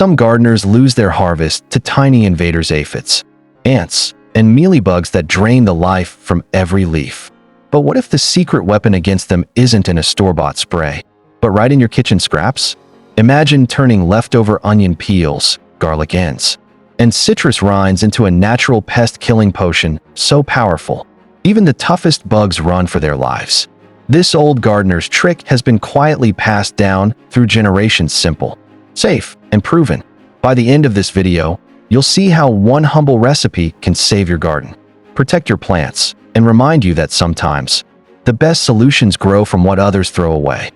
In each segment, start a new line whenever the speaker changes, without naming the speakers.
Some gardeners lose their harvest to tiny invaders, aphids, ants, and mealybugs that drain the life from every leaf. But what if the secret weapon against them isn't in a store-bought spray, but right in your kitchen scraps? Imagine turning leftover onion peels, garlic ends, and citrus rinds into a natural pest-killing potion so powerful, even the toughest bugs run for their lives. This old gardener's trick has been quietly passed down through generations, simple, safe, and proven. By the end of this video, you'll see how one humble recipe can save your garden, protect your plants, and remind you that sometimes the best solutions grow from what others throw away.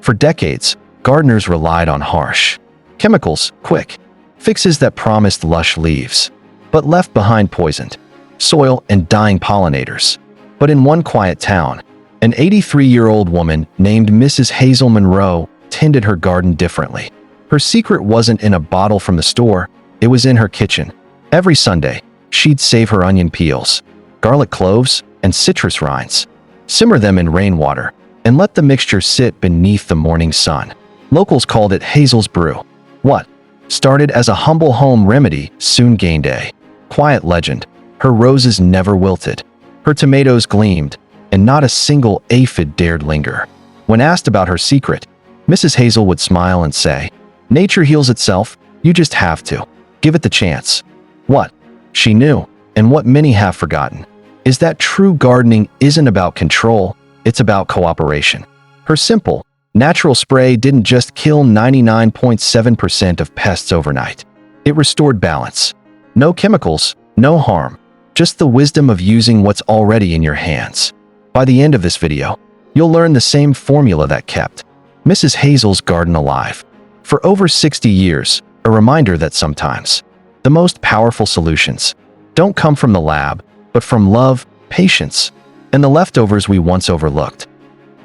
For decades, gardeners relied on harsh chemicals, quick fixes that promised lush leaves, but left behind poisoned soil and dying pollinators. But in one quiet town, an 83-year-old woman named Mrs. Hazel Monroe tended her garden differently. Her secret wasn't in a bottle from the store, it was in her kitchen. Every Sunday, she'd save her onion peels, garlic cloves, and citrus rinds, simmer them in rainwater, and let the mixture sit beneath the morning sun. Locals called it Hazel's Brew. What started as a humble home remedy soon gained a quiet legend. Her roses never wilted, her tomatoes gleamed, and not a single aphid dared linger. When asked about her secret, Mrs. Hazel would smile and say, "Nature heals itself, you just have to give it the chance." What she knew, and what many have forgotten, is that true gardening isn't about control, it's about cooperation. Her simple, natural spray didn't just kill 99.7% of pests overnight. It restored balance. No chemicals, no harm, just the wisdom of using what's already in your hands. By the end of this video, you'll learn the same formula that kept Mrs. Hazel's garden alive for over 60 years, a reminder that sometimes the most powerful solutions don't come from the lab, but from love, patience, and the leftovers we once overlooked.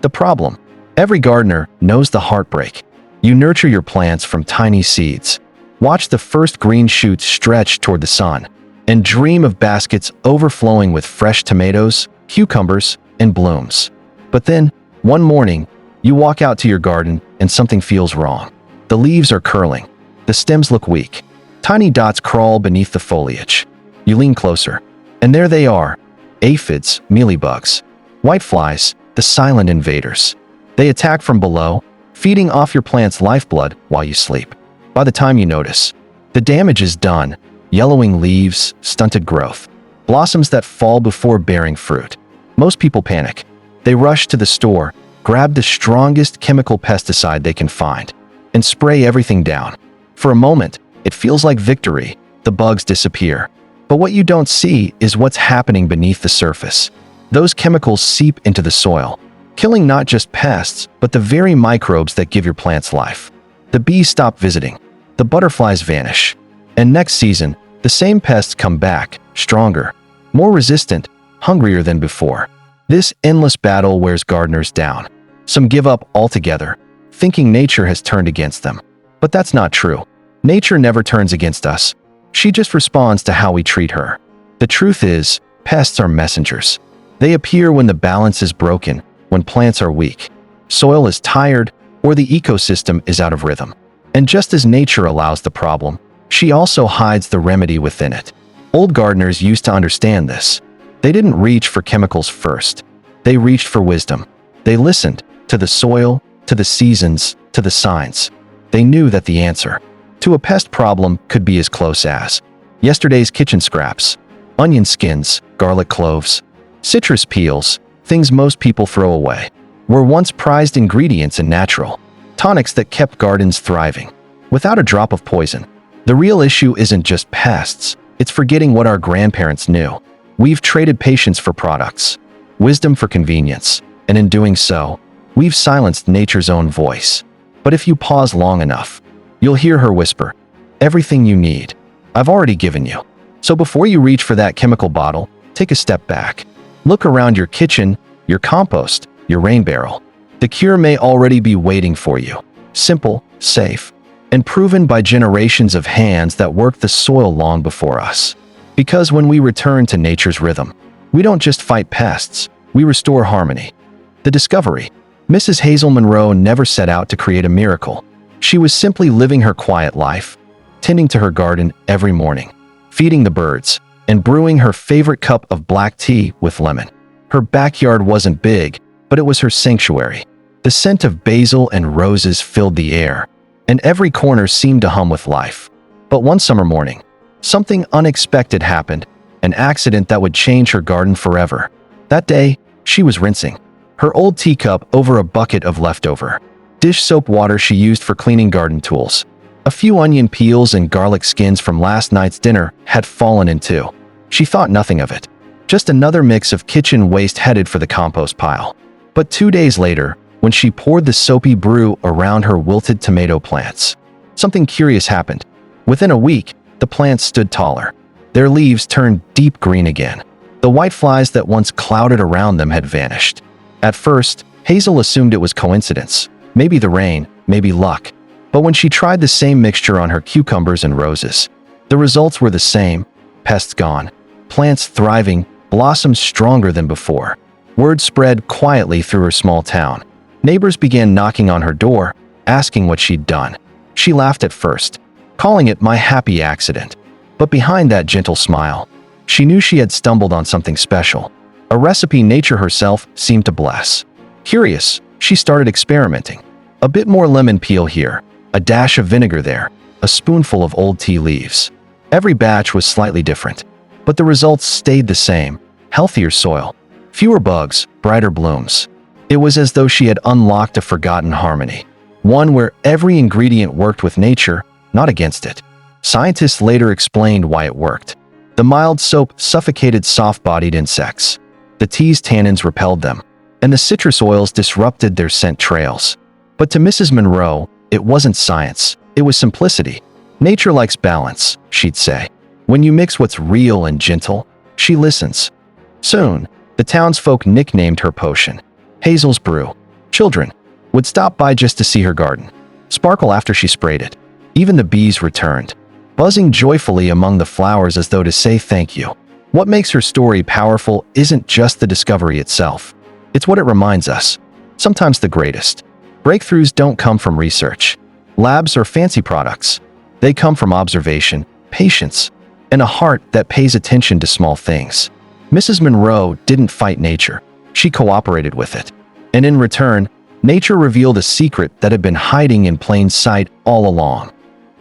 The problem: every gardener knows the heartbreak. You nurture your plants from tiny seeds, watch the first green shoots stretch toward the sun, and dream of baskets overflowing with fresh tomatoes, cucumbers, and blooms. But then, one morning, you walk out to your garden and something feels wrong. The leaves are curling, the stems look weak, tiny dots crawl beneath the foliage. You lean closer, and there they are: aphids, mealybugs, whiteflies, the silent invaders. They attack from below, feeding off your plant's lifeblood while you sleep. By the time you notice, the damage is done: yellowing leaves, stunted growth, blossoms that fall before bearing fruit. Most people panic. They rush to the store, grab the strongest chemical pesticide they can find, and spray everything down. For a moment, it feels like victory. The bugs disappear. But what you don't see is what's happening beneath the surface. Those chemicals seep into the soil, killing not just pests, but the very microbes that give your plants life. The bees stop visiting, the butterflies vanish, and next season, the same pests come back, stronger, more resistant, hungrier than before. This endless battle wears gardeners down. Some give up altogether, thinking nature has turned against them. But that's not true. Nature never turns against us. She just responds to how we treat her. The truth is, pests are messengers. They appear when the balance is broken, when plants are weak, soil is tired, or the ecosystem is out of rhythm. And just as nature allows the problem, she also hides the remedy within it. Old gardeners used to understand this. They didn't reach for chemicals first. They reached for wisdom. They listened to the soil, to the seasons, to the signs. They knew that the answer to a pest problem could be as close as yesterday's kitchen scraps, onion skins, garlic cloves, citrus peels, things most people throw away, were once prized ingredients in natural tonics that kept gardens thriving, without a drop of poison. The real issue isn't just pests, it's forgetting what our grandparents knew. We've traded patience for products, wisdom for convenience, and in doing so, we've silenced nature's own voice. But if you pause long enough, you'll hear her whisper, "Everything you need, I've already given you." So before you reach for that chemical bottle, take a step back. Look around your kitchen, your compost, your rain barrel. The cure may already be waiting for you. Simple, safe, and proven by generations of hands that worked the soil long before us. Because when we return to nature's rhythm, we don't just fight pests, we restore harmony. The discovery: Mrs. Hazel Monroe never set out to create a miracle. She was simply living her quiet life, tending to her garden every morning, feeding the birds, and brewing her favorite cup of black tea with lemon. Her backyard wasn't big, but it was her sanctuary. The scent of basil and roses filled the air, and every corner seemed to hum with life. But one summer morning, something unexpected happened, an accident that would change her garden forever. That day, she was rinsing her old teacup over a bucket of leftover dish soap water she used for cleaning garden tools. A few onion peels and garlic skins from last night's dinner had fallen in too. She thought nothing of it. Just another mix of kitchen waste headed for the compost pile. But 2 days later, when she poured the soapy brew around her wilted tomato plants, something curious happened. Within a week, the plants stood taller. Their leaves turned deep green again. The white flies that once clouded around them had vanished. At first, Hazel assumed it was coincidence. Maybe the rain, maybe luck. But when she tried the same mixture on her cucumbers and roses, the results were the same. Pests gone, plants thriving, blossoms stronger than before. Word spread quietly through her small town. Neighbors began knocking on her door, asking what she'd done. She laughed at first, calling it my happy accident. But behind that gentle smile, she knew she had stumbled on something special, a recipe nature herself seemed to bless. Curious, she started experimenting. A bit more lemon peel here, a dash of vinegar there, a spoonful of old tea leaves. Every batch was slightly different, but the results stayed the same. Healthier soil, fewer bugs, brighter blooms. It was as though she had unlocked a forgotten harmony, one where every ingredient worked with nature, not against it. Scientists later explained why it worked. The mild soap suffocated soft-bodied insects. The tea's tannins repelled them, and the citrus oils disrupted their scent trails. But to Mrs. Monroe, it wasn't science, it was simplicity. Nature likes balance, she'd say. When you mix what's real and gentle, she listens. Soon, the townsfolk nicknamed her potion Hazel's Brew. Children would stop by just to see her garden, sparkle after she sprayed it. Even the bees returned, buzzing joyfully among the flowers as though to say thank you. What makes her story powerful isn't just the discovery itself. It's what it reminds us. Sometimes the greatest breakthroughs don't come from research, labs, or fancy products. They come from observation, patience, and a heart that pays attention to small things. Mrs. Monroe didn't fight nature. She cooperated with it. And in return, nature revealed a secret that had been hiding in plain sight all along.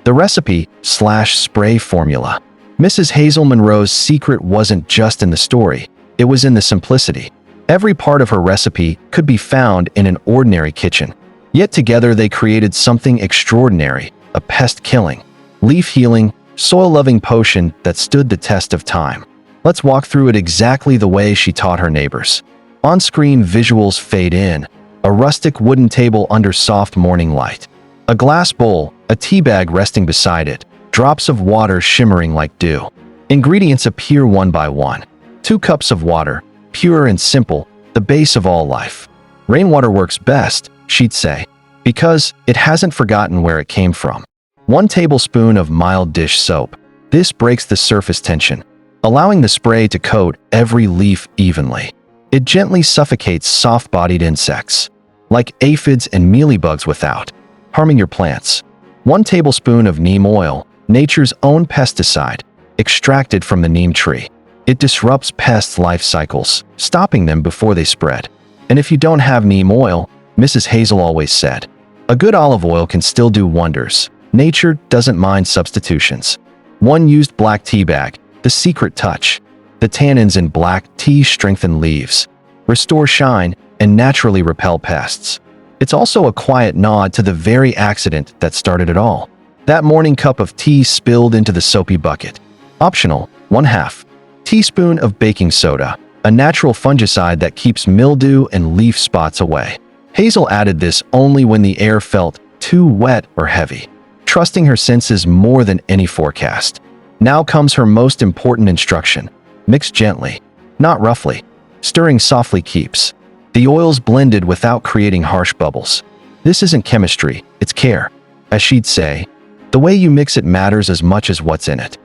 The recipe/spray formula. Mrs. Hazel Monroe's secret wasn't just in the story, it was in the simplicity. Every part of her recipe could be found in an ordinary kitchen. Yet together they created something extraordinary, a pest-killing, leaf-healing, soil-loving potion that stood the test of time. Let's walk through it exactly the way she taught her neighbors. On-screen visuals fade in, a rustic wooden table under soft morning light. A glass bowl, a tea bag resting beside it, drops of water shimmering like dew. Ingredients appear one by one. 2 cups of water, pure and simple, the base of all life. Rainwater works best, she'd say, because it hasn't forgotten where it came from. 1 tablespoon of mild dish soap. This breaks the surface tension, allowing the spray to coat every leaf evenly. It gently suffocates soft-bodied insects, like aphids and mealybugs without harming your plants. 1 tablespoon of neem oil, nature's own pesticide, extracted from the neem tree. It disrupts pests' life cycles, stopping them before they spread. And if you don't have neem oil, Mrs. Hazel always said, a good olive oil can still do wonders. Nature doesn't mind substitutions. 1 used black tea bag, the secret touch. The tannins in black tea strengthen leaves, restore shine, and naturally repel pests. It's also a quiet nod to the very accident that started it all. That morning cup of tea spilled into the soapy bucket. Optional, 1/2 teaspoon of baking soda, a natural fungicide that keeps mildew and leaf spots away. Hazel added this only when the air felt too wet or heavy, trusting her senses more than any forecast. Now comes her most important instruction. Mix gently, not roughly. Stirring softly keeps the oils blended without creating harsh bubbles. This isn't chemistry, it's care. As she'd say, the way you mix it matters as much as what's in it.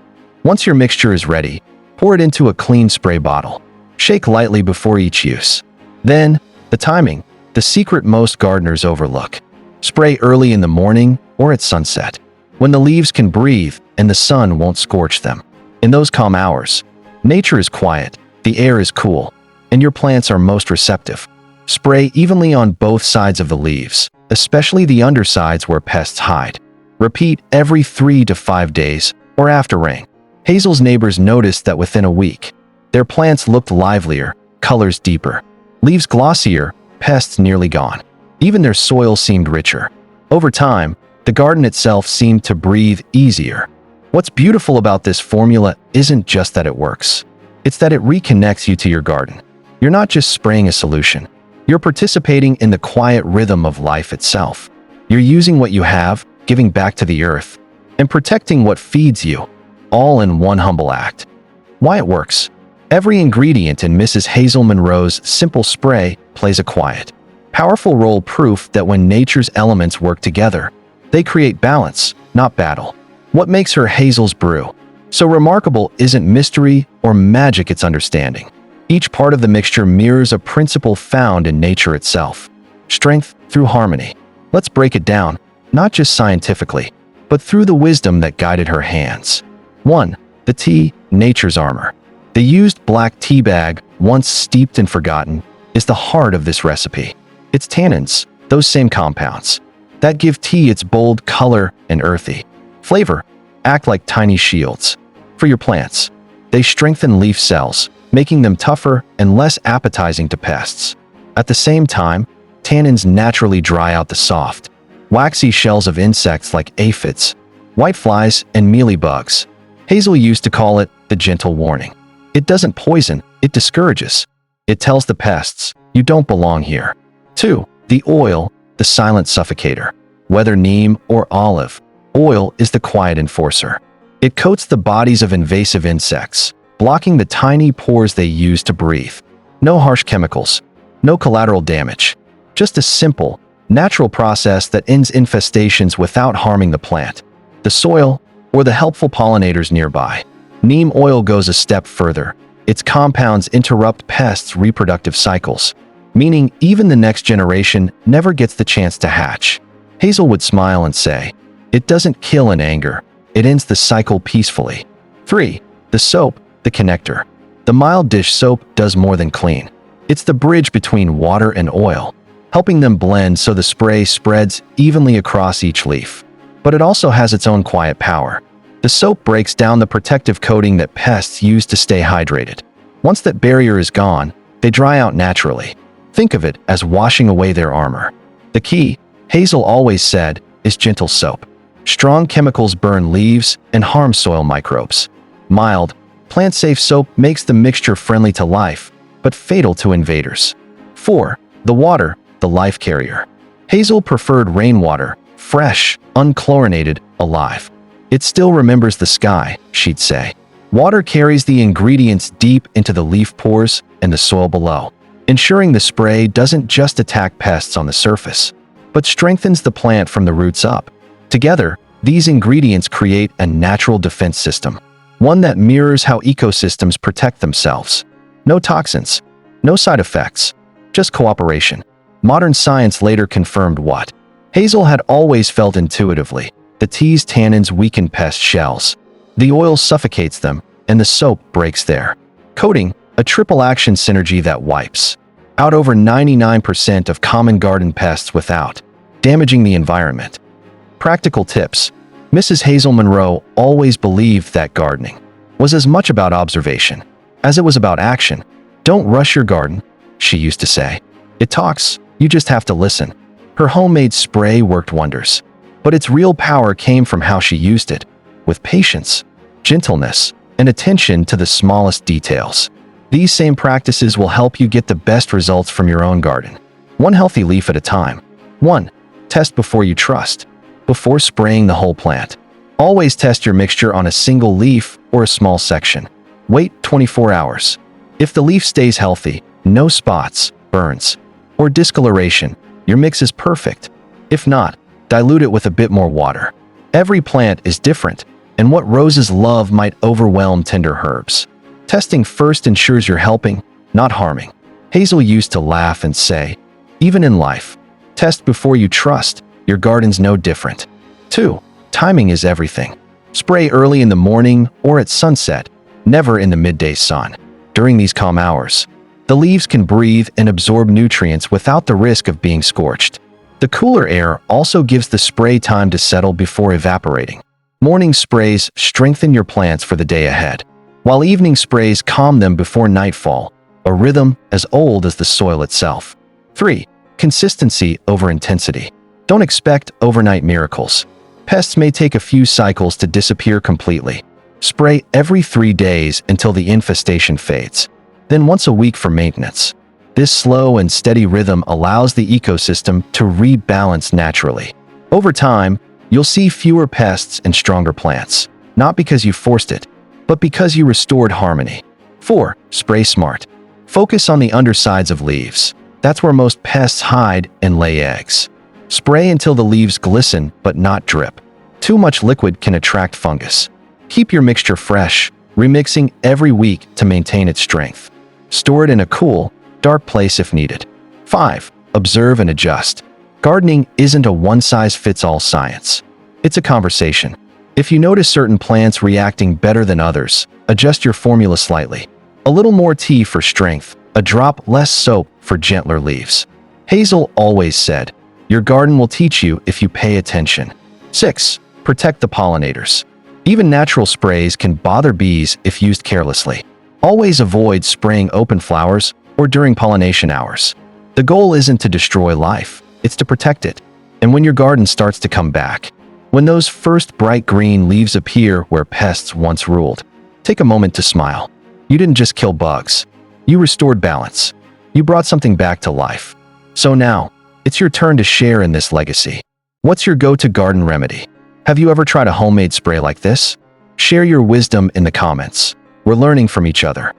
Once your mixture is ready, pour it into a clean spray bottle. Shake lightly before each use. Then, the timing, the secret most gardeners overlook. Spray early in the morning or at sunset. when the leaves can breathe and the sun won't scorch them. In those calm hours, nature is quiet, the air is cool, and your plants are most receptive. Spray evenly on both sides of the leaves, especially the undersides where pests hide. Repeat every 3 to 5 days or after rain. Hazel's neighbors noticed that within a week, their plants looked livelier, colors deeper, leaves glossier, pests nearly gone. Even their soil seemed richer. Over time, the garden itself seemed to breathe easier. What's beautiful about this formula isn't just that it works. It's that it reconnects you to your garden. You're not just spraying a solution. You're participating in the quiet rhythm of life itself. You're using what you have, giving back to the earth, and protecting what feeds you, all in one humble act. Why it works? Every ingredient in Mrs. Hazel Monroe's simple spray plays a quiet, powerful role, proof that when nature's elements work together, they create balance, not battle. What makes her Hazel's brew so remarkable isn't mystery or magic, it's understanding. Each part of the mixture mirrors a principle found in nature itself: strength through harmony. Let's break it down, not just scientifically, but through the wisdom that guided her hands. 1. The tea, nature's armor. The used black tea bag, once steeped and forgotten, is the heart of this recipe. Its tannins, those same compounds, that give tea its bold color and earthy flavor, act like tiny shields. For your plants, they strengthen leaf cells, making them tougher and less appetizing to pests. At the same time, tannins naturally dry out the soft, waxy shells of insects like aphids, whiteflies, and mealybugs. Hazel used to call it the gentle warning. It doesn't poison, it discourages. It tells the pests, you don't belong here. 2. The oil, the silent suffocator. Whether neem or olive, oil is the quiet enforcer. It coats the bodies of invasive insects, blocking the tiny pores they use to breathe. No harsh chemicals, no collateral damage. Just a simple, natural process that ends infestations without harming the plant, the soil, or the helpful pollinators nearby. Neem oil goes a step further. Its compounds interrupt pests' reproductive cycles, meaning even the next generation never gets the chance to hatch. Hazel would smile and say, it doesn't kill in anger, it ends the cycle peacefully. 3. The soap, the connector. The mild dish soap does more than clean. It's the bridge between water and oil, helping them blend so the spray spreads evenly across each leaf. But it also has its own quiet power. The soap breaks down the protective coating that pests use to stay hydrated. Once that barrier is gone, they dry out naturally. Think of it as washing away their armor. The key, Hazel always said, is gentle soap. Strong chemicals burn leaves and harm soil microbes. Mild, plant-safe soap makes the mixture friendly to life, but fatal to invaders. 4. The water, the life carrier. Hazel preferred rainwater, fresh, unchlorinated, alive. It still remembers the sky, she'd say. Water carries the ingredients deep into the leaf pores and the soil below, ensuring the spray doesn't just attack pests on the surface, but strengthens the plant from the roots up. Together, these ingredients create a natural defense system, one that mirrors how ecosystems protect themselves. No toxins, no side effects, just cooperation. Modern science later confirmed what Hazel had always felt intuitively: the tea's tannins weaken pest shells, the oil suffocates them, and the soap breaks their coating, a triple-action synergy that wipes out over 99% of common garden pests without damaging the environment. Practical tips. Mrs. Hazel Monroe always believed that gardening was as much about observation as it was about action. Don't rush your garden, she used to say. It talks, you just have to listen. Her homemade spray worked wonders, but its real power came from how she used it, with patience, gentleness, and attention to the smallest details. These same practices will help you get the best results from your own garden, one healthy leaf at a time. 1. Test before you trust. Before spraying the whole plant, always test your mixture on a single leaf or a small section. Wait 24 hours. If the leaf stays healthy, no spots, burns, or discoloration, your mix is perfect. If not, dilute it with a bit more water. Every plant is different, and what roses love might overwhelm tender herbs. Testing first ensures you're helping, not harming. Hazel used to laugh and say, even in life, test before you trust. Your garden's no different. 2. Timing is everything. Spray early in the morning or at sunset, never in the midday sun. During these calm hours, the leaves can breathe and absorb nutrients without the risk of being scorched. The cooler air also gives the spray time to settle before evaporating. Morning sprays strengthen your plants for the day ahead, while evening sprays calm them before nightfall, a rhythm as old as the soil itself. 3. Consistency over intensity. Don't expect overnight miracles. Pests may take a few cycles to disappear completely. Spray every 3 days until the infestation fades, then once a week for maintenance. This slow and steady rhythm allows the ecosystem to rebalance naturally. Over time, you'll see fewer pests and stronger plants, not because you forced it, but because you restored harmony. 4. Spray smart. Focus on the undersides of leaves. That's where most pests hide and lay eggs. Spray until the leaves glisten but not drip. Too much liquid can attract fungus. Keep your mixture fresh, remixing every week to maintain its strength. Store it in a cool, dark place if needed. 5. Observe and adjust. Gardening isn't a one-size-fits-all science. It's a conversation. If you notice certain plants reacting better than others, adjust your formula slightly. A little more tea for strength, a drop less soap for gentler leaves. Hazel always said, "Your garden will teach you if you pay attention." 6. Protect the pollinators. Even natural sprays can bother bees if used carelessly. Always avoid spraying open flowers or during pollination hours. The goal isn't to destroy life, it's to protect it. And when your garden starts to come back, when those first bright green leaves appear where pests once ruled, take a moment to smile. You didn't just kill bugs. You restored balance. You brought something back to life. So now, it's your turn to share in this legacy. What's your go-to garden remedy? Have you ever tried a homemade spray like this? Share your wisdom in the comments. We're learning from each other.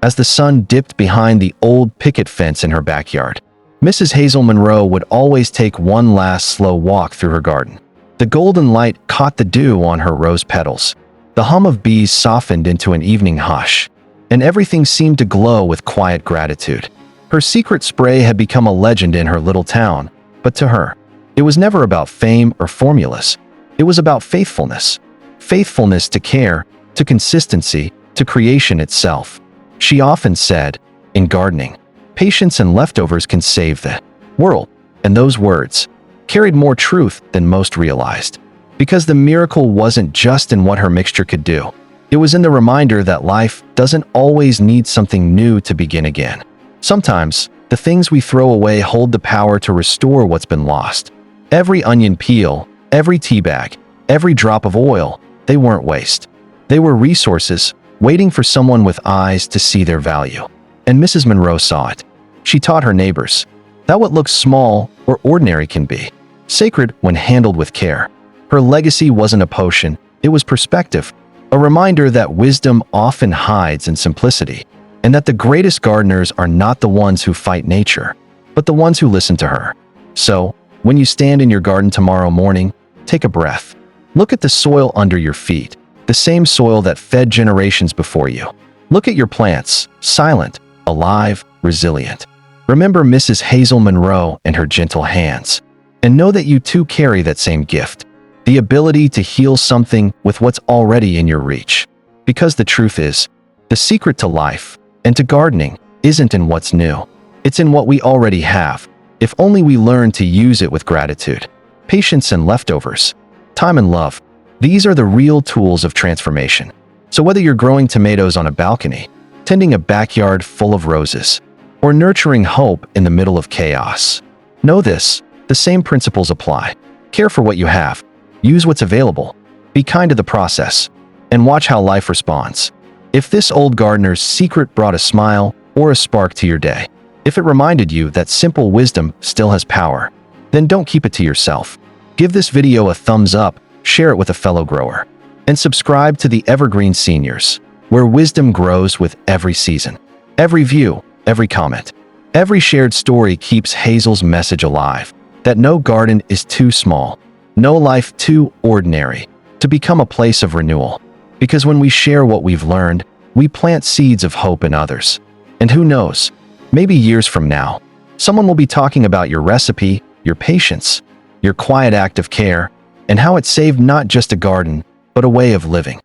As the sun dipped behind the old picket fence in her backyard, Mrs. Hazel Monroe would always take one last slow walk through her garden. The golden light caught the dew on her rose petals. The hum of bees softened into an evening hush, and everything seemed to glow with quiet gratitude. Her secret spray had become a legend in her little town, but to her, it was never about fame or formulas. It was about faithfulness. Faithfulness to care, to consistency, to creation itself. She often said, in gardening, patience and leftovers can save the world. And those words carried more truth than most realized. Because the miracle wasn't just in what her mixture could do. It was in the reminder that life doesn't always need something new to begin again. Sometimes, the things we throw away hold the power to restore what's been lost. Every onion peel, every tea bag, every drop of oil, they weren't waste. They were resources, waiting for someone with eyes to see their value. And Mrs. Monroe saw it. She taught her neighbors that what looks small or ordinary can be sacred when handled with care. Her legacy wasn't a potion, it was perspective, a reminder that wisdom often hides in simplicity, and that the greatest gardeners are not the ones who fight nature, but the ones who listen to her. So, when you stand in your garden tomorrow morning, take a breath. Look at the soil under your feet, the same soil that fed generations before you. Look at your plants, silent, alive, resilient. Remember Mrs. Hazel Monroe and her gentle hands, and know that you too carry that same gift, the ability to heal something with what's already in your reach. Because the truth is, the secret to life and to gardening isn't in what's new. It's in what we already have, if only we learn to use it with gratitude, patience and leftovers, time and love. These are the real tools of transformation. So whether you're growing tomatoes on a balcony, tending a backyard full of roses, or nurturing hope in the middle of chaos, know this, the same principles apply. Care for what you have, use what's available, be kind to the process, and watch how life responds. If this old gardener's secret brought a smile or a spark to your day, if it reminded you that simple wisdom still has power, then don't keep it to yourself. Give this video a thumbs up, share it with a fellow grower, and subscribe to the Evergreen Seniors, where wisdom grows with every season. Every view, every comment, every shared story keeps Hazel's message alive, that no garden is too small, no life too ordinary, to become a place of renewal. Because when we share what we've learned, we plant seeds of hope in others. And who knows, maybe years from now, someone will be talking about your recipe, your patience, your quiet act of care, and how it saved not just a garden, but a way of living.